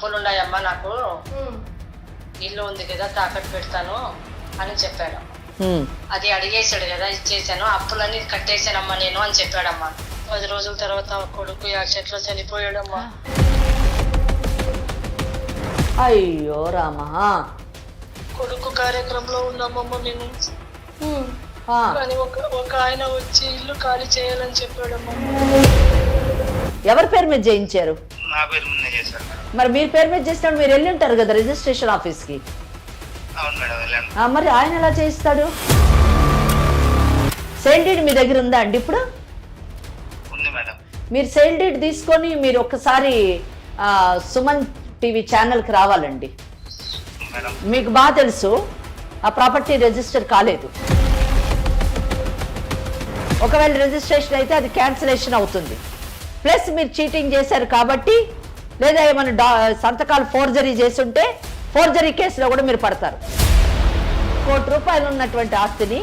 అప్పులు ఉన్నాయమ్మా నాకు, ఇల్లు ఉంది కదా తాకట్టు పెడతాను అని చెప్పాడు. అది అడిగేశాడు కదా, ఇచ్చేసాను, అప్పులన్నీ కట్టేశానమ్మా నేను అని చెప్పాడమ్మా. 10 రోజుల తర్వాత కొడుకు యాక్సిడెంట్ లో చనిపోయాడమ్మా. అయ్యో రామా. కొడుకు కార్యక్రమంలో ఉన్నామమ్మ నేను. కానీ ఒక ఆయన వచ్చి ఇల్లు ఖాళీ చేయాలని చెప్పాడమ్మా. ఎవరి పేరు మీద చేయించారు? నా పేరు మీద చేశారు. మరి మీరు పేరు మీద చేసినప్పుడు మీరు వెళ్ళి ఉంటారు కదా రిజిస్ట్రేషన్ ఆఫీస్ కి. అవును మేడం, వెళ్ళాను. మరి ఆయన ఎలా చేయిస్తాడు? సేల్ డీడ్ మీ దగ్గర ఉందా అండి ఇప్పుడు? ఉంది మేడం. మీరు సేల్ డీడ్ తీసుకొని మీరు ఒక్కసారి సుమన్ టీవీ ఛానల్కి రావాలండి. మేడం మీకు బాగా తెలుసు ఆ ప్రాపర్టీ రిజిస్టర్ కాలేదు. ఒకవేళ రిజిస్ట్రేషన్ అయితే అది క్యాన్సిలేషన్ అవుతుంది. ప్లస్ మీరు చీటింగ్ చేశారు కాబట్టి, లేదా ఏమైనా సంతకాలు ఫోర్జరీ చేసి ఉంటే ఫోర్జరీ కేసులో కూడా మీరు పడతారు. ₹1,00,00,000 ఉన్నటువంటి ఆస్తిని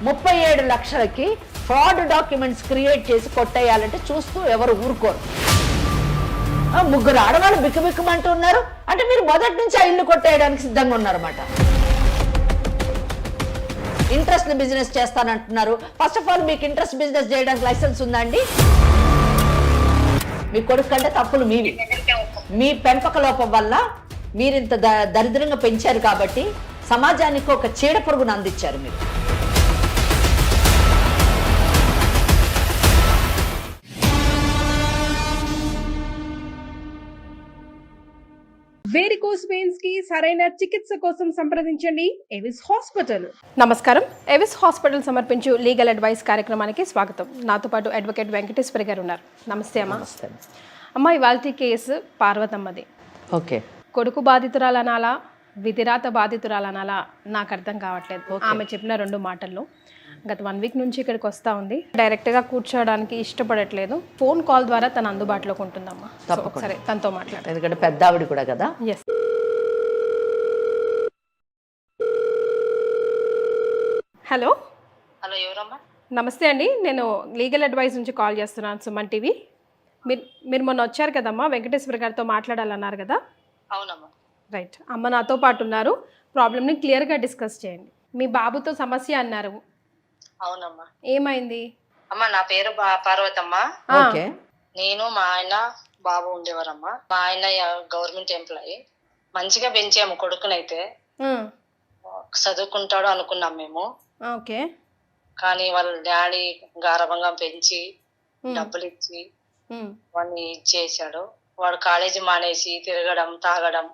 37 లక్షలకి ఫ్రాడ్ డాక్యుమెంట్స్ క్రియేట్ చేసి కొట్టేయాలంటే చూస్తూ ఎవరు ఊరుకోరు. 3 ఆడవాళ్ళు బిక్కుబిక్కుమంటూ ఉన్నారు అంటే మీరు మొదటి నుంచి ఆ ఇల్లు కొట్టేయడానికి సిద్ధంగా ఉన్నారన్నమాట. ఇంట్రెస్ట్ బిజినెస్ చేస్తానంటున్నారు. ఫస్ట్ ఆఫ్ ఆల్ మీకు ఇంట్రెస్ట్ బిజినెస్ చేయడానికి లైసెన్స్ ఉందా అండి? మీ కొడుకు కంటే తప్పులు మీవి. మీ పెంపక లోపం వల్ల మీరింత దరిద్రంగా పెంచారు కాబట్టి సమాజానికి ఒక చీడ పురుగును అందించారు మీరు. వేరికోస్ వెయిన్స్ కి సరైన చికిత్స కోసం సంప్రదించండి ఎవిస్ హాస్పిటల్. నమస్కారం. ఎవిస్ హాస్పిటల్ సమర్పించు లీగల్ అడ్వైస్ కార్యక్రమానికి స్వాగతం. నాతో పాటు అడ్వకేట్ వెంకటేశ్వరి గారు ఉన్నారు. నమస్తే అమ్మా. అమ్మ, ఇవాల్టి కేసు పార్వతమ్మది. ఓకే. కొడుకు బాధితురాలనాలా, విధిరాత బాధితురాలనాలా నాకు అర్థం కావట్లేదు. ఆమె చెప్పిన 2 మాటల్లో గత 1 వీక్ నుంచి ఇక్కడికి వస్తూ ఉంది. డైరెక్ట్గా కూర్చోవడానికి ఇష్టపడట్లేదు. ఫోన్ కాల్ ద్వారా తన అందుబాటులోకి ఉంటుందమ్మా. సరే, తనతో మాట్లాడు. ఎందుకంటే పెద్ద ఆవిడ కూడా కదా. ఎస్. హలో. హలో, ఎవరమ్మా? నమస్తే అండి, నేను లీగల్ అడ్వైస్ నుంచి కాల్ చేస్తున్నాను, సుమన్ టీవీ. మీరు మొన్న వచ్చారు కదమ్మా, వెంకటేశ్వర గారితో మాట్లాడాలన్నారు కదా. అవునమ్మా. రైట్. అమ్మ నాతో పాటు ఉన్నారు. ప్రాబ్లమ్ని క్లియర్గా డిస్కస్ చేయండి. మీ బాబుతో సమస్య అన్నారు. అవునమ్మా. ఏమైంది అమ్మా? నా పేరు పార్వతమ్మ. ఓకే. నేను, మా ఆయన, బాబు ఉండేవారమ్మా. మా ఆయన గవర్నమెంట్ ఎంప్లాయీ. మంచిగా పెంచాము కొడుకునైతే. చదువుకుంటాడు అనుకున్నాం మేము. ఓకే. కానీ వాళ్ళ డాడీ గారభంగా పెంచి డబ్బులు ఇచ్చి వాడిని ఇచ్చేసాడు. వాడు కాలేజీ మానేసి తిరగడం, తాగడం.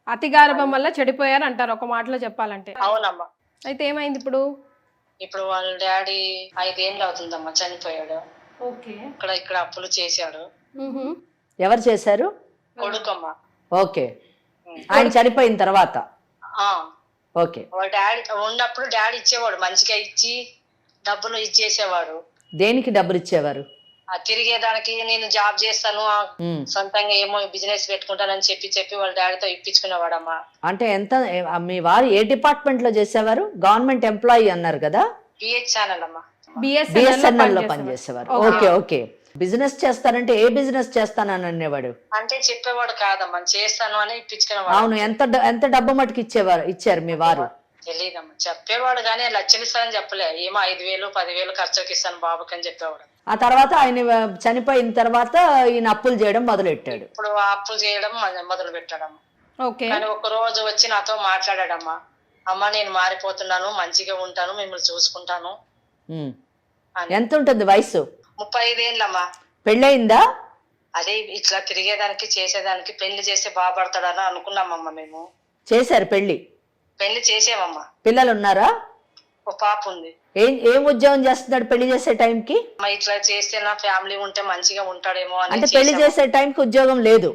అతి గారభం వల్ల చెడిపోయారు అంటారు ఒక మాటలో చెప్పాలంటే. అవునమ్మా. అయితే ఏమైంది ఇప్పుడు? ఇప్పుడు వాళ్ళ డాడీ 5 ఏళ్ళు అవుతుందమ్మా, చనిపోయాడు. ఓకే. ఇక్కడ అప్పులు చేశాడు. ఎవరు చేశారు? కొడుకమ్మా. ఓకే. ఆయన చనిపోయిన తర్వాత? ఓకే. వాళ్ళ డాడీ ఉన్నప్పుడు డాడీ ఇచ్చేవాడు, మంచిగా ఇచ్చి డబ్బులు ఇచ్చేసేవాడు. దేనికి డబ్బులు ఇచ్చేవారు? తిరిగేదానికి. నేను జాబ్ చేస్తాను, సొంతంగా ఏమో బిజినెస్ పెట్టుకుంటానని చెప్పి వాళ్ళ డాడీతో ఇప్పించుకునేవాడమ్మా. అంటే ఎంత? మీ వారు ఏ డిపార్ట్మెంట్ లో చేసేవారు? గవర్నమెంట్ ఎంప్లాయీ అన్నారు కదా. బిహెచ్ఎన్ఎల్ అమ్మా. బిఎస్ఎన్ఎల్ లో పనిచేసేవారు. ఓకే. ఓకే. బిజినెస్ చేస్తారంటే ఏ బిజినెస్ చేస్తానని అనేవాడు? అంటే చెప్పేవాడు కాదమ్మా, చేస్తాను అని ఇప్పించుకునేవాడు. అవును. ఎంత డబ్బు మటుకు ఇచ్చారు మీ వారు? తెలియదమ్మా. చెప్పేవాడు కానీ లక్షలు ఇస్తానని చెప్పలే. ఏమో 5,000 10,000 ఖర్చుకి ఇస్తాను బాబుకి అని చెప్పేవాడు. ఆ తర్వాత ఆయన చనిపోయిన తర్వాత ఈయన అప్పులు చేయడం మొదలెట్టాడు. ఇప్పుడు అప్పులు చేయడం మొదలు పెట్టాడమ్మా. ఓకే. కానీ ఒక రోజు వచ్చి నాతో మాట్లాడాడమ్మా. అమ్మ, నేను మారిపోతున్నాను, మంచిగా ఉంటాను, మిమ్మల్ని చూసుకుంటాను. ఎంత ఉంటుంది వయసు? 35 ఏళ్ళమ్మా. పెళ్ళయిందా? అదే ఇట్లా తిరిగేదానికి చేసేదానికి పెళ్లి చేస్తే బాగుపడతాడని అనుకున్నామమ్మా మేము. చేశారు పెళ్లి? పెళ్లి చేసామమ్మా. పిల్లలు ఉన్నారా? ఒక పాప ఉంది. ఏం ఉద్యోగం చేస్తున్నాడు పెళ్లి చేసే టైంకి? ఇట్లా చేస్తే నా ఫ్యామిలీ ఉంటే మంచిగా ఉంటాడేమో అని. అంటే పెళ్లి చేసే టైంకి ఉద్యోగం లేదు?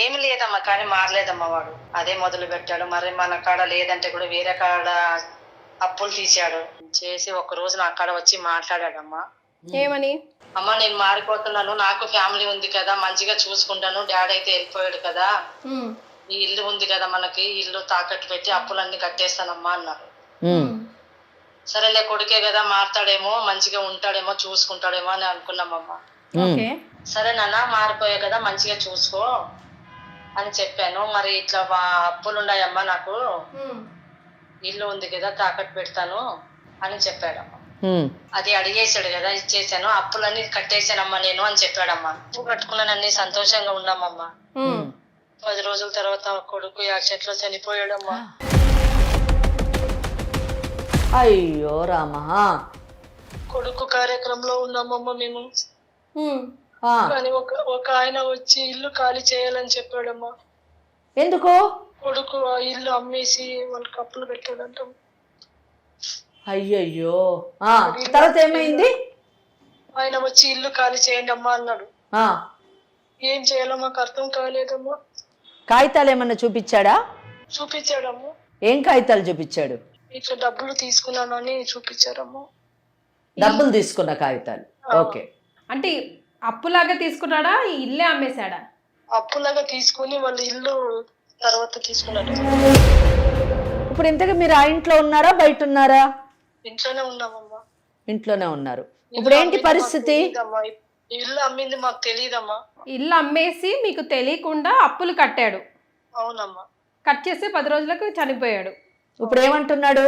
ఏమి లేదమ్మా, కానీ మారలేదమ్మా వాడు. అదే మొదలు పెట్టాడు. మరి మన కాడ లేదంటే కూడా వేరే కాడ అప్పులు తీసాడు. చేసి ఒక రోజు నా కాడ వచ్చి మాట్లాడాడమ్మా. ఏమని? అమ్మ, నేను మారిపోతున్నాను, నాకు ఫ్యామిలీ ఉంది కదా, మంచిగా చూసుకుంటాను, డాడీ అయితే వెళ్ళిపోయాడు కదా, ఈ ఇల్లు ఉంది కదా మనకి, ఇల్లు తాకట్టు పెట్టి అప్పులన్నీ కట్టేస్తానమ్మా అన్నారు. సరేలే, కొడుకే కదా, మారుతాడేమో, మంచిగా ఉంటాడేమో, చూసుకుంటాడేమో అని అనుకున్నామమ్మా. సరే నాన్న, మారిపోయా కదా, మంచిగా చూసుకో, అని చెప్పాను. మరి ఇట్లా అప్పులు ఉన్నాయమ్మా నాకు, ఇల్లు ఉంది కదా తాకట్టు పెడతాను అని చెప్పాడమ్మా. అది అడిగేసాడు కదా, ఇచ్చేసాను, అప్పులన్నీ కట్టేశానమ్మా నేను అని చెప్పాడమ్మా. అప్పు కట్టుకున్నానని సంతోషంగా ఉన్నామమ్మా. 10 రోజుల తర్వాత కొడుకు యాక్సిడెంట్ లో చనిపోయాడమ్మా. అయ్యో రామా. కొడుకు కార్యక్రమంలో ఉన్నామమ్మా మేము. కానీ ఒక ఆయన వచ్చి ఇల్లు ఖాళీ చేయాలని చెప్పాడమ్మా. ఎందుకు? కొడుకు ఆ ఇల్లు అమ్మేసి వాళ్ళకి అప్పులు పెట్టాడంట. అయ్యయ్యో. తర్వాత ఏమైంది? ఆయన వచ్చి ఇల్లు ఖాళీ చేయండి అమ్మా అన్నాడు. ఏం చేయాలో మాకు అర్థం కాలేదమ్మా. కాగితాలు ఏమన్నా చూపించాడా? చూపించాడమ్మా. ఏం కాగితాలు చూపించాడు? ఇట్లా డబ్బులు తీసుకున్నానని చూపించారమ్మా. డబ్బులు తీసుకున్న కాగితాలు. ఓకే. అంటే అప్పులాగా తీసుకున్నాడా, ఈ ఇల్లే అమ్మేశాడా? అప్పులాగా తీసుకుని వాళ్ళ ఇల్లు తర్వాత తీసుకున్నాడు. ఇప్పుడు ఇంతగా మీరు ఆ ఇంట్లో ఉన్నారా బయట ఉన్నారా? ఇంట్లోనే ఉన్నామమ్మా. ఇంట్లోనే ఉన్నారు. ఇప్పుడు ఏంటి పరిస్థితి? ఇల్లు అమ్మింది మాకు తెలియదమ్మా. ఇల్లు అమ్మేసి మీకు తెలియకుండా అప్పులు కట్టాడు. అవునమ్మా. కట్ చేసి 10 రోజులకు చనిపోయాడు. ఇప్పుడు ఏమంటున్నాడు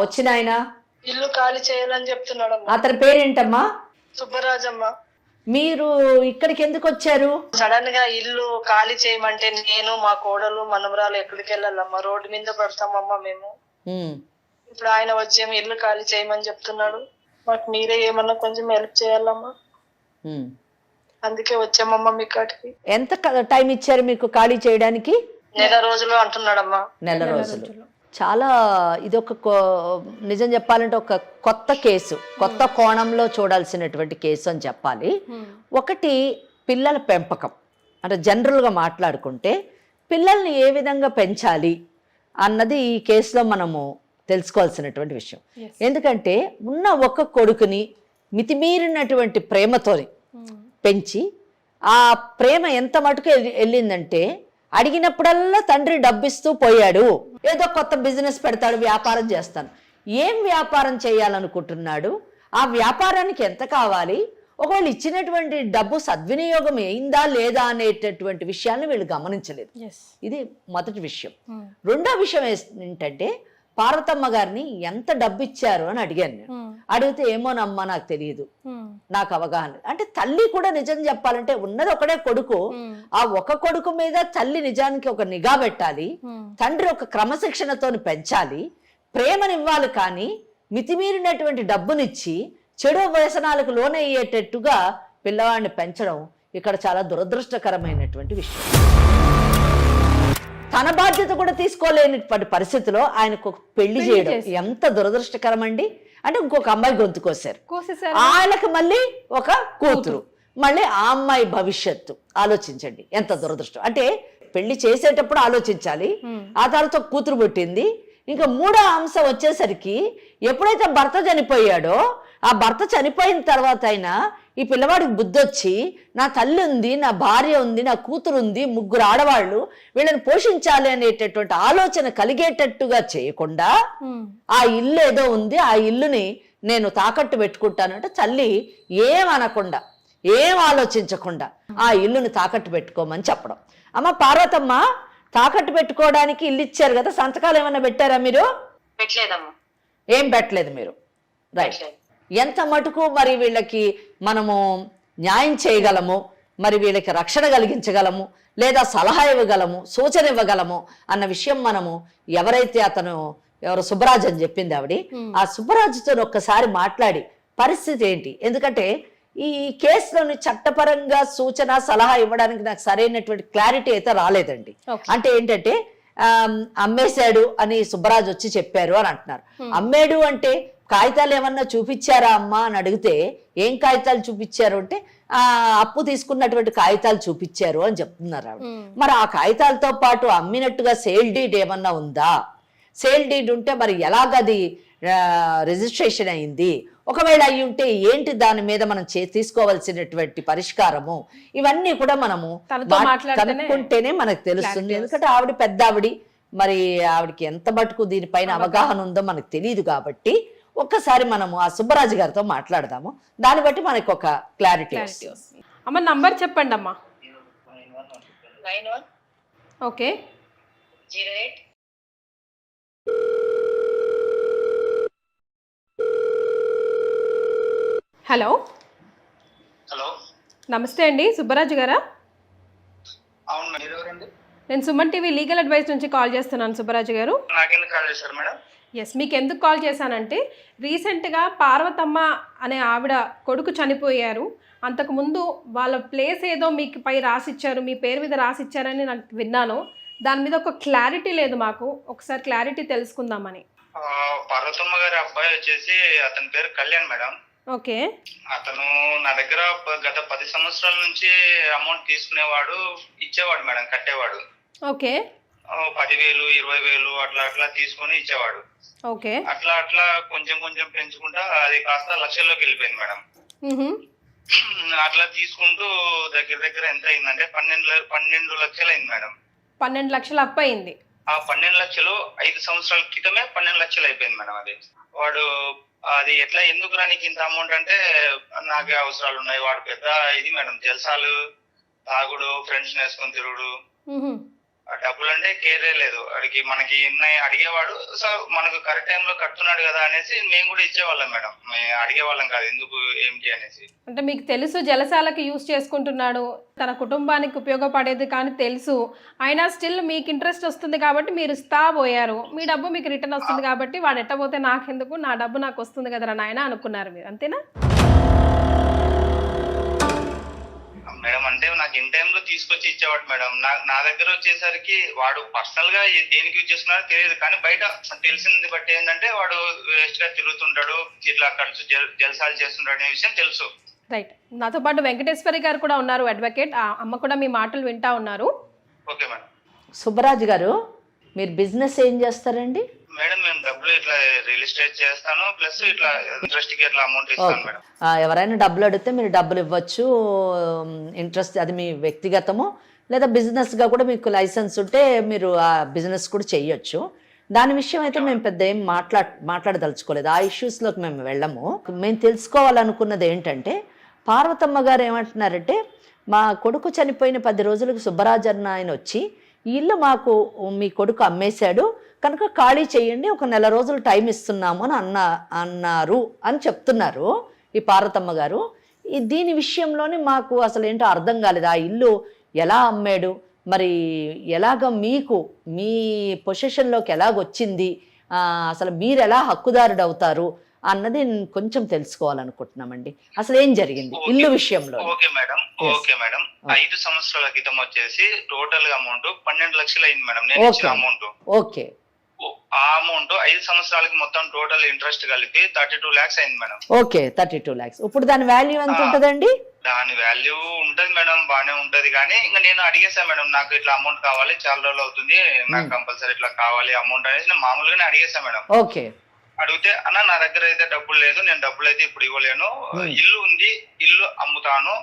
వచ్చిన ఆయన? ఇల్లు ఖాళీ చేయాలని చెప్తున్నాడు. అతని పేరేంటమ్మా? సుబ్బరాజమ్మ. మీరు ఇక్కడికి ఎందుకు వచ్చారు? సడన్ గా ఇల్లు ఖాళీ చేయమంటే నేను మా కోడలు మనమరాలు ఎక్కడికి వెళ్ళాలమ్మా? రోడ్డు మీద పడతామమ్మా మేము. ఇప్పుడు ఆయన వచ్చేమో ఇల్లు ఖాళీ చేయమని చెప్తున్నాడు. మాకు మీరే ఏమన్నా కొంచెం హెల్ప్ చేయాలమ్మా. అందుకే వచ్చామమ్మా మీ కాటికి. ఎంత టైం ఇచ్చారు మీకు ఖాళీ చేయడానికి? 1 రోజులు అంటున్నాడమ్మా. 1 రోజులు. చాలా ఇదొక నిజం చెప్పాలంటే ఒక కొత్త కేసు, కొత్త కోణంలో చూడాల్సినటువంటి కేసు అని చెప్పాలి. ఒకటి పిల్లల పెంపకం. అంటే జనరల్గా మాట్లాడుకుంటే పిల్లల్ని ఏ విధంగా పెంచాలి అన్నది ఈ కేసులో మనము తెలుసుకోవాల్సినటువంటి విషయం. ఎందుకంటే ఉన్న ఒక కొడుకుని మితిమీరినటువంటి ప్రేమతోని పెంచి ఆ ప్రేమ ఎంత మటుకు వెళ్ళిందంటే అడిగినప్పుడల్లా తండ్రి డబ్బిస్తూ పోయాడు. ఏదో కొత్త బిజినెస్ పెడతాడు, వ్యాపారం చేస్తాను. ఏం వ్యాపారం చేయాలనుకుంటున్నాడు? ఆ వ్యాపారానికి ఎంత కావాలి? ఒకవేళ ఇచ్చినటువంటి డబ్బు సద్వినియోగం అయిందా లేదా అనేటటువంటి విషయాన్ని వీళ్ళు గమనించలేదు. ఇది మొదటి విషయం. రెండో విషయం ఏంటంటే పార్వతమ్మ గారిని ఎంత డబ్బు ఇచ్చారు అని అడిగాను నేను. అడిగితే ఏమోనమ్మా నాకు తెలియదు, నాకు అవగాహన. అంటే తల్లి కూడా నిజం చెప్పాలంటే ఉన్నది ఒకడే కొడుకు. ఆ ఒక కొడుకు మీద తల్లి నిజానికి ఒక నిఘా పెట్టాలి, తండ్రి ఒక క్రమశిక్షణతో పెంచాలి, ప్రేమనివ్వాలి. కానీ మితిమీరినటువంటి డబ్బునిచ్చి చెడు వ్యసనాలకు లోనయ్యేటట్టుగా పిల్లవాడిని పెంచడం ఇక్కడ చాలా దురదృష్టకరమైనటువంటి విషయం. తన బాధ్యత కూడా తీసుకోలేనటువంటి పరిస్థితిలో ఆయనకు పెళ్లి చేయడం ఎంత దురదృష్టకరం అండి. అంటే ఇంకొక అమ్మాయి గొంతు కోసారు, ఆయనకు మళ్ళీ ఒక కూతురు, మళ్ళీ ఆ అమ్మాయి భవిష్యత్తు ఆలోచించండి ఎంత దురదృష్టం. అంటే పెళ్లి చేసేటప్పుడు ఆలోచించాలి, ఆ తర్వాత కూతురు పుట్టింది. ఇంకా మూడో అంశం వచ్చేసరికి ఎప్పుడైతే భర్త చనిపోయాడో ఆ భర్త చనిపోయిన తర్వాత అయినా ఈ పిల్లవాడికి బుద్ధి వచ్చి నా తల్లి ఉంది, నా భార్య ఉంది, నా కూతురు ఉంది, 3 ఆడవాళ్ళు, వీళ్ళని పోషించాలి అనేటటువంటి ఆలోచన కలిగేటట్టుగా చేయకుండా ఆ ఇల్లు ఏదో ఉంది, ఆ ఇల్లుని నేను తాకట్టు పెట్టుకుంటానంటే తల్లి ఏమనకుండా ఏం ఆలోచించకుండా ఆ ఇల్లుని తాకట్టు పెట్టుకోమని చెప్పడం. అమ్మ పార్వతమ్మ, తాకట్టు పెట్టుకోవడానికి ఇల్లు ఇచ్చారు కదా, సంతకాలు ఏమన్నా పెట్టారా మీరు? పెట్టలేదమ్మా. ఏం పెట్టలేదు మీరు. రైట్. ఎంత మటుకు మరి వీళ్ళకి మనము న్యాయం చేయగలము, మరి వీళ్ళకి రక్షణ కలిగించగలము, లేదా సలహా ఇవ్వగలము, సూచన ఇవ్వగలము అన్న విషయం మనము ఎవరైతే ఎవరు సుబ్బరాజు అని చెప్పింది ఆవిడ, ఆ సుబ్బరాజుతో ఒక్కసారి మాట్లాడి పరిస్థితి ఏంటి. ఎందుకంటే ఈ కేసులోని చట్టపరంగా సూచన సలహా ఇవ్వడానికి నాకు సరైనటువంటి క్లారిటీ అయితే రాలేదండి. అంటే ఏంటంటే అమ్మేశాడు అని సుబ్బరాజు వచ్చి చెప్పారు అని అంటున్నారు. అమ్మేడు అంటే కాగితాలు ఏమన్నా చూపించారా అమ్మా అని అడిగితే ఏం కాగితాలు చూపించారు అంటే అప్పు తీసుకున్నటువంటి కాగితాలు చూపించారు అని చెప్తున్నారు ఆవిడ. మరి ఆ కాగితాలతో పాటు అమ్మినట్టుగా సేల్ డీడ్ ఏమన్నా ఉందా? సేల్ డీడ్ ఉంటే మరి ఎలాగది రిజిస్ట్రేషన్ అయింది? ఒకవేళ అయి ఉంటే ఏంటి దాని మీద మనం తీసుకోవాల్సినటువంటి పరిష్కారము? ఇవన్నీ కూడా మనము కనుక్కుంటేనే మనకు తెలుస్తుంది. ఎందుకంటే ఆవిడ పెద్ద ఆవిడ, మరి ఆవిడకి ఎంత మటుకు దీనిపైన అవగాహన ఉందో మనకు తెలియదు. కాబట్టి ఒక్కసారి మనము ఆ సుబ్బరాజు గారితో మాట్లాడదాము, దాన్ని బట్టి మనకు ఒక క్లారిటీ వస్తుంది. అమ్మ నంబర్ చెప్పండి అమ్మా. 91 ఓకే 08. హలో హలో, నమస్తే అండి, సుబ్బరాజు గారా? అవును మేడం. మీరు ఎవరండి? నేను సుమన్ టీవీ లీగల్ అడ్వైస్ నుంచి కాల్ చేస్తున్నాను సుబ్బరాజు గారు. నాకెందుకు కాల్ చేశారు మేడం? ఎస్, మీకు ఎందుకు కాల్ చేశానంటే రీసెంట్గా పార్వతమ్మ అనే ఆవిడ కొడుకు చనిపోయారు. అంతకుముందు వాళ్ళ ప్లేస్ ఏదో మీకు పై రాసిచ్చారు, మీ పేరు మీద రాసిచ్చారని నాకు విన్నాను. దాని మీద ఒక క్లారిటీ లేదు మాకు, ఒకసారి క్లారిటీ తెలుసుకుందామని. పార్వతమ్మ గారి అబ్బాయి వచ్చేసి అతని పేరు కళ్యాణ్ మేడం. ఓకే. అతను నా దగ్గర గత 10 సంవత్సరాల నుంచి అమౌంట్ తీసుకునేవాడు, ఇచ్చేవాడు మేడం, కట్టేవాడు. ఓకే. 10,000 20,000 అట్లా తీసుకొని ఇచ్చేవాడు. ఓకే. అట్లా కొంచెం కొంచెం పెంచుకుంటా అది కాస్త లక్షల్లోకి వెళ్ళిపోయింది మేడం. అట్లా తీసుకుంటూ దగ్గర ఎంత అయిందంటే 12 లక్షలు అయింది మేడం. 12 లక్షలు అప్పు అయింది. ఆ 12 లక్షలు 5 సంవత్సరాల క్రితమే 12 లక్షలు అయిపోయింది మేడం. అది వాడు అది ఎట్లా ఎందుకు రానికి ఇంత అమౌంట్ అంటే, నాకే అవసరాలు ఉన్నాయి, వాడు పెద్ద ఇది మేడం, జల్సాలు, తాగుడు, ఫ్రెండ్స్ వేసుకొని తిరుగుడు, డబ్బులు అంటే కేరే లేదు వాడికి. మనకి ఉన్నాయి అడిగేవాడు, సో మనకు కరెక్ట్ టైంలో కడుతున్నాడు కదా అనేసి మేము కూడా ఇచ్చేవాళ్ళం మేడం. మేము అడిగేవాళ్ళం కాదు ఎందుకు ఏంటి అనేసి. అంటే మీకు తెలుసు జలసాలకి యూజ్ చేసుకుంటున్నాడు, తన కుటుంబానికి ఉపయోగపడేది కానీ తెలుసు, అయినా స్టిల్ మీకు ఇంట్రెస్ట్ వస్తుంది కాబట్టి మీరు ఇస్తా పోయారు. మీ డబ్బు మీకు రిటర్న్ వస్తుంది కాబట్టి వాడు ఎట్టబోతే నాకెందుకు, నా డబ్బు నాకు వస్తుంది కదరా నాయన అనుకున్నారు మీరు, అంతేనా మేడం? అంటే నాకు ఇన్ టైంలో తీసుకొచ్చి ఇచ్చేవాడు మేడం. నా దగ్గర వచ్చేసరికి వాడు పర్సనల్ గా దేనికి యూజ్ చేస్తున్నాడో తెలియదు, కానీ బయట తెలిసింది బట్టి ఏంటంటే వాడు వేస్ట్ గా తిరుగుతుంటాడు, ఇట్లా ఖర్చు జల్సాలు చేస్తుంటాడు అనే విషయం తెలుసు. రైట్. నాతో పాటు వెంకటేశ్వరి గారు కూడా ఉన్నారు, అడ్వకేట్. ఆ అమ్మ కూడా మీ మాటలు వింటా ఉన్నారు. Okay madam. సుబ్బరాజు గారు, మీరు బిజినెస్ ఏం చేస్తారండి? మేడం మేము డబ్బులు ఇట్లా రియల్ ఎస్టేట్ చేస్తాను, ప్లస్ ఇట్లా ఇంట్రెస్ట్ కి ఇట్లా అమౌంట్ ఇస్తాను మేడం. ఎవరైనా డబ్బులు అడిగితే మీరు డబ్బులు ఇవ్వచ్చు, ఇంట్రెస్ట్ అది మీ వ్యక్తిగతము, లేదా బిజినెస్గా కూడా మీకు లైసెన్స్ ఉంటే మీరు ఆ బిజినెస్ కూడా చెయ్యొచ్చు. దాని విషయం అయితే మేము పెద్ద ఏం మాట్లాడదలుచుకోలేదు, ఆ ఇష్యూస్లోకి మేము వెళ్ళము. మేము తెలుసుకోవాలనుకున్నది ఏంటంటే, పార్వతమ్మ గారు ఏమంటున్నారంటే, మా కొడుకు చనిపోయిన 10 రోజులకు సుబ్బరాజు అన్న ఆయన వచ్చి, ఈ ఇల్లు మాకు మీ కొడుకు అమ్మేశాడు కనుక ఖాళీ చేయండి, ఒక 1 నెల రోజులు టైం ఇస్తున్నాము అని అన్నారు అని చెప్తున్నారు ఈ పార్వతమ్మ గారు. దీని విషయంలోనే మాకు అసలు ఏంటో అర్థం కాలేదు. ఆ ఇల్లు ఎలా అమ్మాడు, మరి ఎలాగ మీకు మీ పొజిషన్లోకి ఎలాగొచ్చింది, అసలు మీరు ఎలా హక్కుదారుడు అవుతారు అన్నది కొంచెం తెలుసుకోవాలనుకుంటున్నామండి. అసలు ఏం జరిగింది ఇల్లు విషయంలో? Okay madam. 5 సంవత్సరాల క్రితం వచ్చేసి టోటల్ అమౌంట్ 12 లక్షలు అయింది మేడం. నేను ఇచ్చిన అమౌంట్. ఓకే. ఆ అమౌంట్ 5 సంవత్సరాలకి మొత్తం టోటల్ ఇంట్రెస్ట్ కలిపి 32 lakhs అయింది మేడం. Okay, 32 lakhs. ఇప్పుడు దాని వాల్యూ ఎంత ఉంటదండి? దాని వాల్యూ ఉంటది మేడం, బానే ఉంటది. కానీ ఇంకా నేను అడిగేసా మేడం, నాకు ఇట్లా అమౌంట్ కావాలి, చాలా రోజులు అవుతుంది, నాకు కంపల్సరీ ఇట్లా కావాలి అమౌంట్ అనేసి నేను మామూలుగానే అడిగేసా మేడం. ఓకే. అడిగితే అన్న నా దగ్గర అయితే డబ్బులు లేదు, నేను డబ్బులు అయితే ఇప్పుడు ఇవ్వలేను, ఇల్లు ఉంది, ఇల్లు అమ్ముతాను,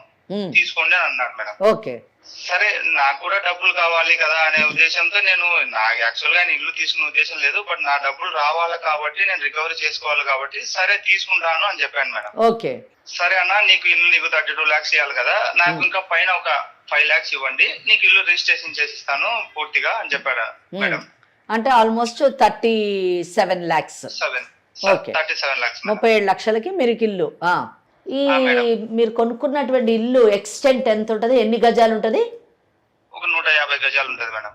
తీసుకోండి అని అన్నాడు మేడం. ఓకే. సరే, నాకు కూడా డబ్బులు కావాలి కదా అనే ఉద్దేశంతో నేను, నాకు యాక్చువల్ గా ఇల్లు తీసుకునే ఉద్దేశం లేదు, బట్ నా డబ్బులు రావాలి కాబట్టి నేను రికవరీ చేసుకోవాలి కాబట్టి సరే తీసుకుంటాను అని చెప్పాను మేడం. ఓకే. సరే అన్న, నీకు 32 lakhs ఇవ్వాలి కదా, నాకు ఇంకా పైన ఒక 5 lakhs ఇవ్వండి, నీకు ఇల్లు రిజిస్ట్రేషన్ చేసిస్తాను పూర్తిగా అని చెప్పాడు మేడం. అంటే ఆల్మోస్ట్ 37 lakhs. 37 lakhs. 37 లక్షలకి మీరు ఇల్లు. ఈ మీరు కొనుక్కున్నటువంటి ఇల్లు ఎక్స్టెంట్ ఎంత ఉంటది, ఎన్ని గజాలు ఉంటది? ఒక 150 గజాలు ఉంటది మేడం.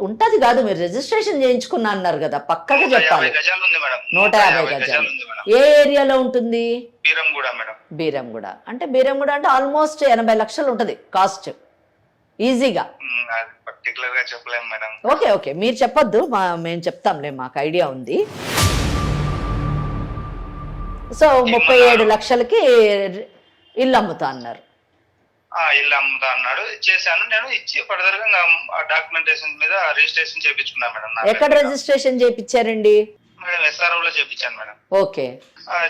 ఉంటది కాదు, మీరు రిజిస్ట్రేషన్ చేయించుకున్నా అన్నారు కదా, పక్కగా చెప్పాలి. 150 గజాలు ఉంది మేడం. 150 గజాలు. ఏ ఏరియాలో ఉంటుంది? బీరంగూడ మేడం. బీరంగూడ అంటే ఆల్మోస్ట్ 80 లక్షలు ఉంటది కాస్ట్ ఈజీగా. పర్టికులర్ గా చెప్పలేము మేడం. ఓకే, మీరు చెప్పొద్దు, మేము చెప్తాంలే, మాకు ఐడియా ఉంది. సో 37 లక్షలకి ఇల్లు అమ్ముతా అన్నారు. ఇల్లు అమ్ముతా అన్నాడు, చేశాను. నేను ఇచ్చి ఫర్దర్ గా డాక్యుమెంటేషన్ మీద రిజిస్ట్రేషన్ చేయించుకున్నాను మేడం. ఎక్కడ రిజిస్ట్రేషన్ చేయించారండి? మేడం SRO లో చేయించాను మేడం. ఓకే.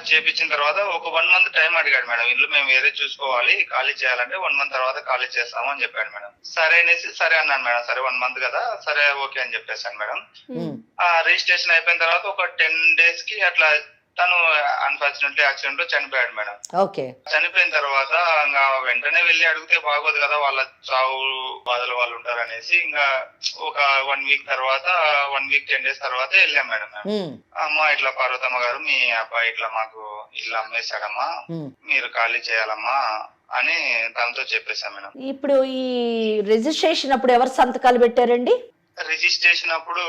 చేయించిన తర్వాత ఒక 1 month టైం అడిగాడు మేడం. ఇల్లు మేము వేరే చూసుకోవాలి, ఖాళీ చేయాలంటే 1 month తర్వాత ఖాళీ చేస్తాము అని చెప్పాడు మేడం. సరే అనేసి సరే అన్నాను మేడం. సరే 1 month కదా, సరే ఓకే అని చెప్పేసాను మేడం. రిజిస్ట్రేషన్ అయిపోయిన తర్వాత ఒక 10 days కి అట్లా తను అన్ఫార్చునేట్లీ యాక్సిడెంట్ లో చనిపోయాడు మేడం. ఓకే. చనిపోయిన తర్వాత ఇంకా వెంటనే వెళ్ళి అడిగితే బాగోదు కదా, వాళ్ళ చావు బాధలు వాళ్ళు ఉంటారనేసి ఇంకా ఒక 1 వీక్ తర్వాత 1 వీక్ 10 days తర్వాత వెళ్ళాం మేడం. అమ్మ ఇట్లా పార్వతమ్మ గారు మీ అబ్బాయి ఇట్లా మాకు ఇల్లు అమ్మేశాడమ్మా, మీరు ఖాళీ చేయాలమ్మా అని తనతో చెప్పేశాం మేడం. ఇప్పుడు ఈ రిజిస్ట్రేషన్ అప్పుడు ఎవరు సంతకాలు పెట్టారండి? రిజిస్ట్రేషన్ అప్పుడు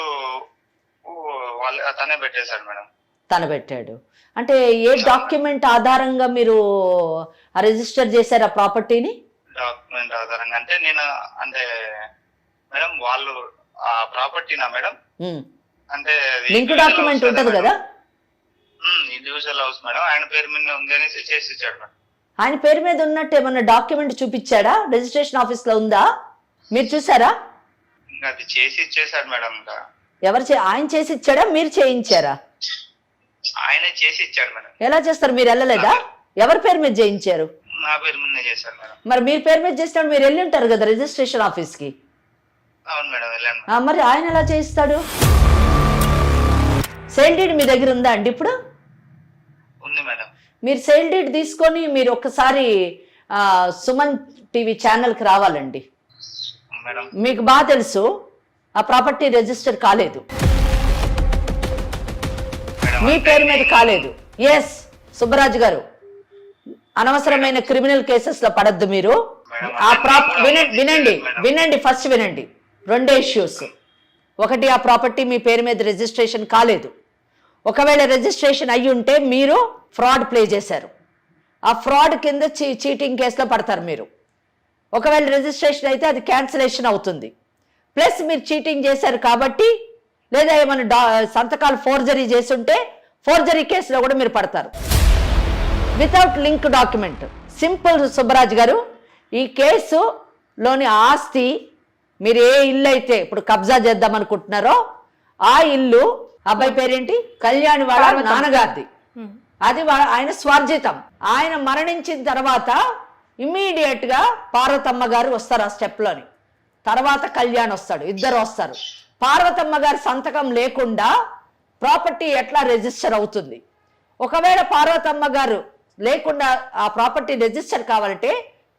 తనే పెట్టేశాడు మేడం. తను పెట్టాడు అంటే ఏ డాక్యుమెంట్ ఆధారంగా మీరు రిజిస్టర్ చేశారు ఆ ప్రాపర్టీని? డాక్యుమెంట్ ఆధారంగా అంటే నేను అంటే మేడం వాళ్ళు ఆ ప్రాపర్టీనా మేడం అంటే లింక్ డాక్యుమెంట్ ఉంటది కదా, ఇండివిజువల్ హౌస్ మేడం, ఆయన పేరు మీద ఉంది అనేసి చేసి ఇచ్చాడు మేడం. ఆయన పేరు మీద ఉన్నట్టు ఏమన్నా డాక్యుమెంట్ చూపించాడా? రిజిస్ట్రేషన్ ఆఫీస్ లో ఉందా, మీరు చూసారా? ఇంకా అది చేసి ఇచ్చేసాడు మేడం. ఇంకా ఆయన చేసి ఇచ్చాడా, మీరు చేయించారా? ఆయన చేసి ఇచ్చాడు మేడం. ఎలా చేస్తారు, మీరు వెళ్ళలేదా? ఎవరి పేరు మీద చేయించారు? నా పేరు మీద చేశారు మేడం. మరి మీరు పేరు మీద చేసినప్పుడు మీరు వెళ్ళి ఉంటారు కదా రిజిస్ట్రేషన్ ఆఫీస్ కి. అవును మేడం వెళ్ళాను. మరి ఆయన ఎలా చేయిస్తాడు? సేల్ డీడ్ మీ దగ్గర ఉందా అండి ఇప్పుడు? ఉంది మేడం. మీరు సేల్ డీడ్ తీసుకొని మీరు ఒక్కసారి సుమన్ టీవీ ఛానల్కి రావాలండి. మీకు బాగా తెలుసు ఆ ప్రాపర్టీ రిజిస్టర్ కాలేదు, మీ పేరు మీద కాలేదు. ఎస్ సుబ్బరాజు గారు, అనవసరమైన క్రిమినల్ కేసెస్ లో పడద్దు మీరు. ఆ వినండి ఫస్ట్ వినండి. 2 ఇష్యూస్. ఒకటి, ఆ ప్రాపర్టీ మీ పేరు మీద రిజిస్ట్రేషన్ కాలేదు. ఒకవేళ రిజిస్ట్రేషన్ అయ్యి ఉంటే మీరు ఫ్రాడ్ ప్లే చేశారు, ఆ ఫ్రాడ్ కింద చీటింగ్ కేసులో పడతారు మీరు. ఒకవేళ రిజిస్ట్రేషన్ అయితే అది క్యాన్సిలేషన్ అవుతుంది. ప్లస్ మీరు చీటింగ్ చేశారు కాబట్టి, లేదా ఏమైనా సంతకాలు ఫోర్జరీ చేస్తుంటే ఫోర్జరీ కేసులో కూడా మీరు పడతారు without link document. Simple Subbaraju గారు, ఈ కేసులోని ఆస్తి మీరు ఏ ఇల్లు అయితే ఇప్పుడు కబ్జా చేద్దాం అనుకుంటున్నారో ఆ ఇల్లు అబ్బాయి పేరేంటి, కళ్యాణ్ వాళ్ళ నాన్నగారిది. అది ఆయన స్వార్జితం. ఆయన మరణించిన తర్వాత ఇమ్మీడియట్ గా పార్వతమ్మ గారు వస్తారు ఆ స్టెప్ లోని, తర్వాత కళ్యాణ్ వస్తాడు, ఇద్దరు వస్తారు. పార్వతమ్మ గారి సంతకం లేకుండా ప్రాపర్టీ ఎట్లా రిజిస్టర్ అవుతుంది? ఒకవేళ పార్వతమ్మ గారు లేకుండా ఆ ప్రాపర్టీ రిజిస్టర్ కావాలంటే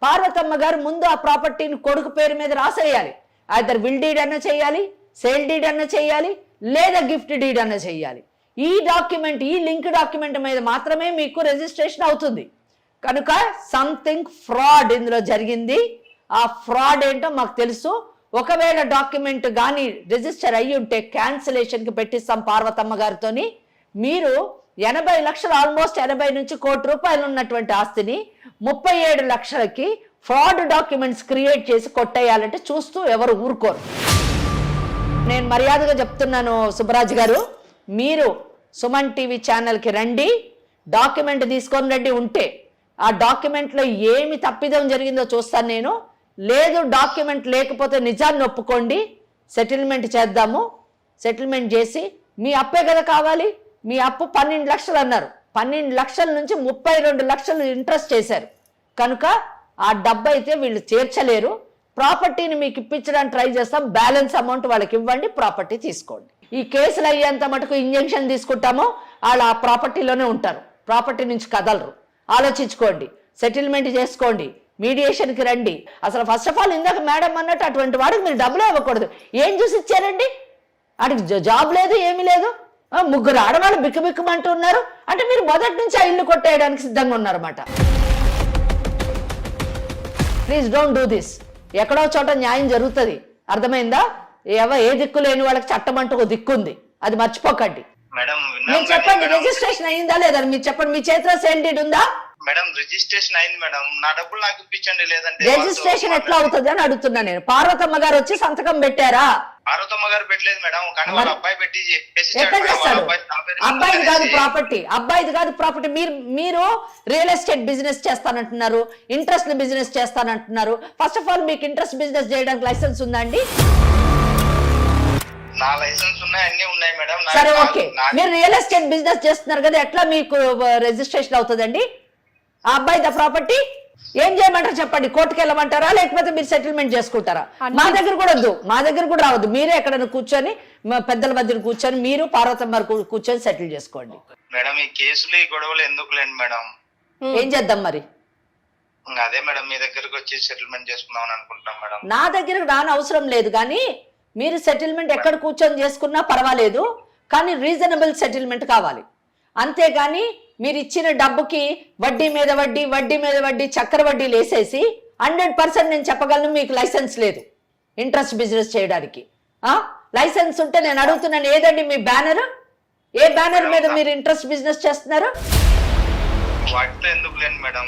పార్వతమ్మ గారు ముందు ఆ ప్రాపర్టీని కొడుకు పేరు మీద రాసేయాలి. ఐదర్ విల్ డీడ్ అన్న చేయాలి, సేల్ డీడ్ అన్న చేయాలి, లేదా గిఫ్ట్ డీడ్ అన్న చేయాలి. ఈ డాక్యుమెంట్, ఈ లింక్ డాక్యుమెంట్ మీద మాత్రమే మీకు రిజిస్ట్రేషన్ అవుతుంది. కనుక సంథింగ్ ఫ్రాడ్ ఇందులో జరిగింది. ఆ ఫ్రాడ్ ఏంటో మాకు తెలుసు. ఒకవేళ డాక్యుమెంట్ కానీ రిజిస్టర్ అయ్యి ఉంటే క్యాన్సిలేషన్కి పెట్టిస్తాం పార్వతమ్మ గారితోని. మీరు 80 లక్షలు, ఆల్మోస్ట్ 80 నుంచి ₹1 కోటి ఉన్నటువంటి ఆస్తిని 37 లక్షలకి ఫ్రాడ్ డాక్యుమెంట్స్ క్రియేట్ చేసి కొట్టేయాలంటే చూస్తూ ఎవరు ఊరుకోరు. నేను మర్యాదగా చెప్తున్నాను సుబ్బరాజు గారు, మీరు సుమన్ టీవీ ఛానల్కి రండి, డాక్యుమెంట్ తీసుకొని రండి. ఉంటే ఆ డాక్యుమెంట్లో ఏమి తప్పిదం జరిగిందో చూస్తాను నేను. లేదు డాక్యుమెంట్ లేకపోతే నిజాన్ని ఒప్పుకోండి, సెటిల్మెంట్ చేద్దాము. సెటిల్మెంట్ చేసి మీ అప్పే కదా కావాలి, మీ అప్పు 12 లక్షలు అన్నారు, 12 లక్షల నుంచి 32 లక్షలు ఇంట్రెస్ట్ చేశారు. కనుక ఆ డబ్బు అయితే వీళ్ళు తీర్చలేరు. ప్రాపర్టీని మీకు ఇప్పించడానికి ట్రై చేస్తాం, బ్యాలెన్స్ అమౌంట్ వాళ్ళకి ఇవ్వండి, ప్రాపర్టీ తీసుకోండి. ఈ కేసులు అయ్యేంత మటుకు ఇంజెక్షన్ తీసుకుంటామో వాళ్ళు ఆ ప్రాపర్టీలోనే ఉంటారు, ప్రాపర్టీ నుంచి కదలరు. ఆలోచించుకోండి, సెటిల్మెంట్ చేసుకోండి, మీడియేషన్కి రండి. అసలు ఫస్ట్ ఆఫ్ ఆల్ ఇందాక మేడం అన్నట్టు అటువంటి వాడికి మీరు డబ్బులు ఇవ్వకూడదు. ఏం చూసి ఇచ్చారండి? వాడికి జాబ్ లేదు, ఏమీ లేదు, 3 ఆడవాళ్ళు బిక్కుబిక్కుమంటున్నారు అంటే మీరు మొదటి నుంచి ఆ ఇల్లు కొట్టేయడానికి సిద్ధంగా ఉన్నారన్నమాట. Please don't do this. ఎక్కడో చోట న్యాయం జరుగుతుంది, అర్థమైందా? ఏ దిక్కు లేని వాళ్ళకి చట్టం అంటూ ఒక దిక్కుంది, అది మర్చిపోకండి. మీరు చెప్పండి, రిజిస్ట్రేషన్ అయిందా లేదా మీరు చెప్పండి. మీ చేతిలో సేల్ డీడ్ ఉందా? మేడం రిజిస్ట్రేషన్ అయింది మేడం, నా డబ్బులు నాకు ఇప్పించండి. లేదంటే రిజిస్ట్రేషన్ ఎట్లా అవుతుంది అని అడుగుతున్నా నేను. పార్వతమ్మ గారు వచ్చి సంతకం పెట్టారా? పార్వతమ్మ గారు పెట్టలేదు మేడం, కానీ వాళ్ళ అబ్బాయి పెట్టి ఎట్లా చేస్తాడు? అబ్బాయిది కాదు ప్రాపర్టీ, అబ్బాయిది కాదు ప్రాపర్టీ. మీరు రియల్ ఎస్టేట్ బిజినెస్ చేస్తానంటున్నారు, ఇంట్రెస్ట్ బిజినెస్ చేస్తానంటున్నారు. ఫస్ట్ ఆఫ్ ఆల్ మీకు ఇంట్రెస్ట్ బిజినెస్ చేయడానికి లైసెన్స్ ఉందా అండి? నా లైసెన్స్ ఉన్నాయి, అన్ని ఉన్నాయి మేడం. సరే ఓకే, మీరు రియల్ ఎస్టేట్ బిజినెస్ చేస్తున్నారు కదా, ఎట్లా మీకు రిజిస్ట్రేషన్ అవుతుందండి? ఆ అబ్బాయి ప్రాపర్టీ ఏం చేయమంటారు చెప్పండి? కోర్టుకు వెళ్ళమంటారా, లేకపోతే మీరు సెటిల్మెంట్ చేసుకుంటారా? మా దగ్గర కూడా వద్దు, మా దగ్గర కూడా రావద్దు. మీరే ఎక్కడైనా కూర్చొని పెద్దల మధ్యన కూర్చొని మీరు పార్వతమ్మ కూర్చొని సెటిల్ చేసుకోండి. మేడం ఈ కేసులు ఈ గొడవలు ఎందుకు లేండి మేడం? ఏం చేద్దాం మరి? ఇంకా అదే మేడం మీ దగ్గరకు వచ్చి సెటిల్మెంట్ చేసుకుందాం అని అనుకుంటున్నాం మేడం. నా దగ్గరకు రాని అవసరం లేదు, కానీ మీరు సెటిల్మెంట్ ఎక్కడ కూర్చొని చేసుకున్నా పర్వాలేదు, కానీ రీజనబుల్ సెటిల్మెంట్ కావాలి. అంతేగాని మీరు ఇచ్చిన డబ్బుకి వడ్డీ మీద వడ్డీ, వడ్డీ మీద వడ్డీ, చక్కెర వడ్డీలు వేసేసి 100% నేను చెప్పగలను మీకు లైసెన్స్ లేదు ఇంట్రెస్ట్ బిజినెస్ చేయడానికి. లైసెన్స్ ఉంటే నేను అడుగుతున్నాను, ఏదండి మీ బ్యానర్? ఏ బ్యానర్ మీద మీరు ఇంట్రెస్ట్ బిజినెస్ చేస్తున్నారు? వాటితో ఎందుకు లేండి మేడం?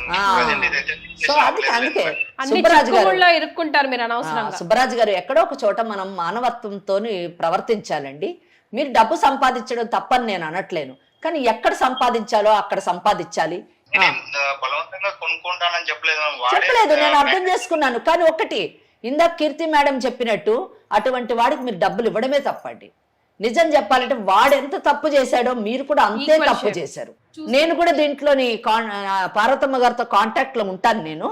సో అందుకే సుబ్బరాజు గారు ఇరుక్కుంటారు మీరు అనవసరంగా. సుబ్బరాజు గారు ఎక్కడో ఒక చోట మనం మానవత్వంతో ప్రవర్తించాలండి. మీరు డబ్బు సంపాదించడం తప్పని నేను అనట్లేను, కానీ ఎక్కడ సంపాదించాలో అక్కడ సంపాదించాలి. బలవంతంగా కొనుక్కుంటానని చెప్పలేదు, నేను అర్థం చేసుకున్నాను. కానీ ఒకటి, ఇందాక కీర్తి మేడం చెప్పినట్టు అటువంటి వాడికి మీరు డబ్బులు ఇవ్వడమే తప్పండి. నిజం చెప్పాలంటే వాడు ఎంత తప్పు చేశాడో మీరు కూడా అంతే తప్పు చేశారు. నేను కూడా దీంట్లోని పార్వతమ్మ గారితో కాంటాక్ట్ లో ఉంటాను.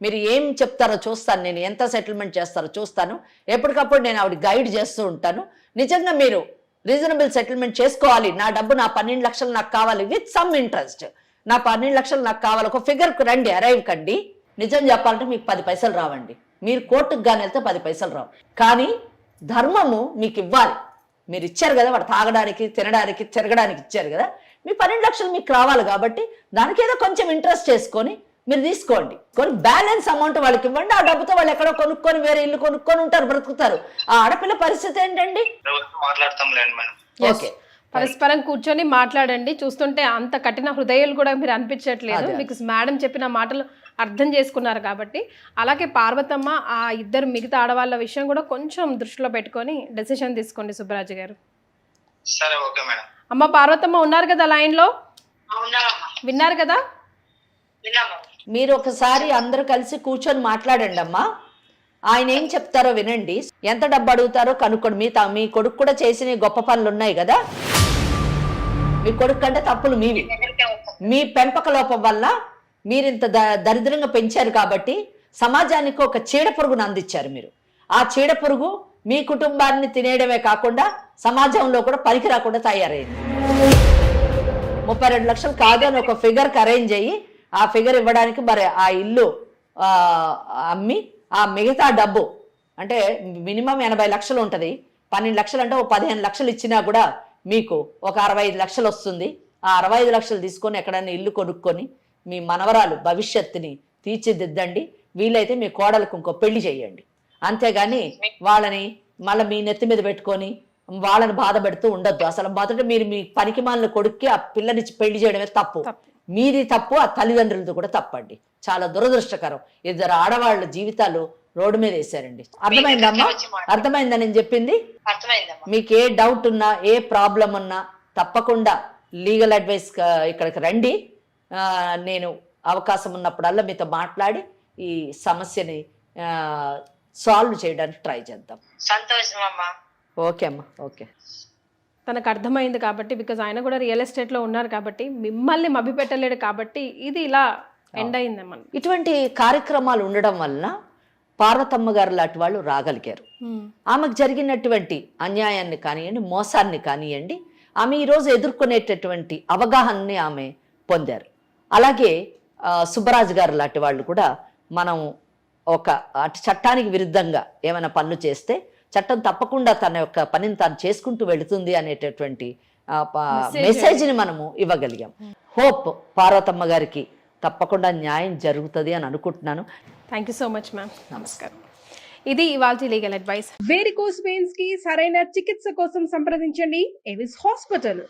మీరు ఏం చెప్తారో చూస్తాను, నేను ఎంత సెటిల్మెంట్ చేస్తారో చూస్తాను. ఎప్పటికప్పుడు నేను ఆవిడ గైడ్ చేస్తూ ఉంటాను. నిజంగా మీరు రీజనబుల్ సెటిల్మెంట్ చేసుకోవాలి. నా డబ్బు, నా 12 లక్షలు నాకు కావాలి విత్ సమ్ ఇంట్రెస్ట్. నా 12 లక్షలు నాకు కావాలి, ఒక ఫిగర్కు రండి, అరైవ్ కండి. నిజం చెప్పాలంటే మీకు 10 పైసలు రావండి. మీరు కోర్టుకు కానీ వెళ్తే 10 పైసలు రావు. కానీ ధర్మము మీకు ఇవ్వాలి. మీరు ఇచ్చారు కదా, వాడు తాగడానికి, తినడానికి, తిరగడానికి ఇచ్చారు కదా, మీ 12 లక్షలు మీకు రావాలి. కాబట్టి దానికి ఏదో కొంచెం ఇంట్రెస్ట్ చేసుకొని మీరు తీసుకోండి. కొన్ని బ్యాలెన్స్ అమౌంట్ వాళ్ళకి ఇవ్వండి. ఆ డబ్బుతో వాళ్ళు ఎక్కడో కొనుక్కొని వేరే ఇల్లు కొనుక్కొని ఉంటారు, బ్రతుకుతారు. ఆ ఆడపిల్ల పరిస్థితి ఏంటండి? ఓకే, పరస్పరం కూర్చొని మాట్లాడండి. చూస్తుంటే అంత కఠిన హృదయాలు కూడా మీరు అనిపించట్లేదు. మీకు మేడం చెప్పిన మాటలు అర్థం చేసుకున్నారు కాబట్టి. అలాగే పార్వతమ్మ, ఆ ఇద్దరు మిగతా ఆడవాళ్ళ విషయం కూడా కొంచెం దృష్టిలో పెట్టుకొని డెసిషన్ తీసుకోండి సుబ్బరాజు గారు. సరే, ఓకే మేడం. అమ్మ పార్వతమ్మ ఉన్నారు కదా లైన్ లో, విన్నారు కదా? మీరు ఒకసారి అందరూ కలిసి కూర్చొని మాట్లాడండి అమ్మా. ఆయన ఏం చెప్తారో వినండి. ఎంత డబ్బు అడుగుతారో కనుక్కోండి. మీ కొడుకు కూడా చేసిన గొప్ప పనులు ఉన్నాయి కదా. మీ కొడుకు కంటే తప్పులు మీవి. మీ పెంపక లోపం వల్ల మీరింత దరిద్రంగా పెంచారు కాబట్టి సమాజానికి ఒక చీడ పురుగును అందించారు మీరు. ఆ చీడ పురుగు మీ కుటుంబాన్ని తినేయడమే కాకుండా సమాజంలో కూడా పనికి రాకుండా తయారైంది. 32 లక్షలు కాదు అని ఒక ఫిగర్కి అరేంజ్ అయ్యి ఆ ఫిగర్ ఇవ్వడానికి మరి ఆ ఇల్లు అమ్మి ఆ మిగతా డబ్బు అంటే మినిమం 80 లక్షలు ఉంటుంది. 12 లక్షలు అంటే 15 లక్షలు ఇచ్చినా కూడా మీకు ఒక 65 లక్షలు వస్తుంది. ఆ 65 లక్షలు తీసుకొని ఎక్కడైనా ఇల్లు కొనుక్కొని మీ మనవరాలు భవిష్యత్తుని తీర్చిదిద్దండి. వీలైతే మీ కోడలకు ఇంకో పెళ్లి చేయండి. అంతేగాని వాళ్ళని మళ్ళీ మీ నెత్తి మీద పెట్టుకొని వాళ్ళని బాధ పెడుతూ ఉండొద్దు. అసలు మొదట మీరు మీ పనికి మాలిన కొడుక్కి ఆ పిల్లనిచ్చి పెళ్లి చేయడమే తప్పు. మీది తప్పు, ఆ తల్లిదండ్రులది కూడా తప్పండి. చాలా దురదృష్టకరం. 2 ఆడవాళ్ళ జీవితాలు రోడ్డు మీద వేశారండి. అర్థమైందమ్మా? అర్థమైందా నేను చెప్పింది? మీకు ఏ డౌట్ ఉన్నా, ఏ ప్రాబ్లం ఉన్నా తప్పకుండా లీగల్ అడ్వైస్ ఇక్కడికి రండి. నేను అవకాశం ఉన్నప్పుడల్లా మీతో మాట్లాడి ఈ సమస్యని సాల్వ్ చేయడానికి ట్రై చేద్దాం. సంతోషం అమ్మా. ఓకే అమ్మా, ఓకే. తనకు అర్థమైంది కాబట్టి, బికాజ్ ఆయన కూడా రియల్ ఎస్టేట్లో ఉన్నారు కాబట్టి, మిమ్మల్ని మభ్యపెట్టలేడు కాబట్టి ఇది ఇలా ఎండ్ అయిందమ్మా. ఇటువంటి కార్యక్రమాలు ఉండడం వల్ల పార్వతమ్మ గారు లాంటి వాళ్ళు రాగలిగారు. ఆమెకు జరిగినటువంటి అన్యాయాన్ని కానివ్వండి, మోసాన్ని కానివ్వండి, ఆమె ఈరోజు ఎదుర్కొనేటటువంటి అవగాహనని ఆమె పొందారు. అలాగే సుబ్బరాజు గారు లాంటి వాళ్ళు కూడా మనం ఒక చట్టానికి విరుద్ధంగా ఏమైనా పనులు చేస్తే చట్టం తప్పకుండా తన యొక్క పనిని తాను చేసుకుంటూ వెళుతుంది అనేటటువంటి మెసేజ్ని మనము ఇవ్వగలిగాం. హోప్ పార్వతమ్మ గారికి తప్పకుండా న్యాయం జరుగుతుంది అని అనుకుంటున్నాను. Thank you so much ma'am. నమస్కారం. ఇది ఇవాల్టి లీగల్ అడ్వైస్. వేరికోస్ వెయిన్స్ కి సరైన చికిత్స కోసం సంప్రదించండి ఎవిస్ హాస్పిటల్.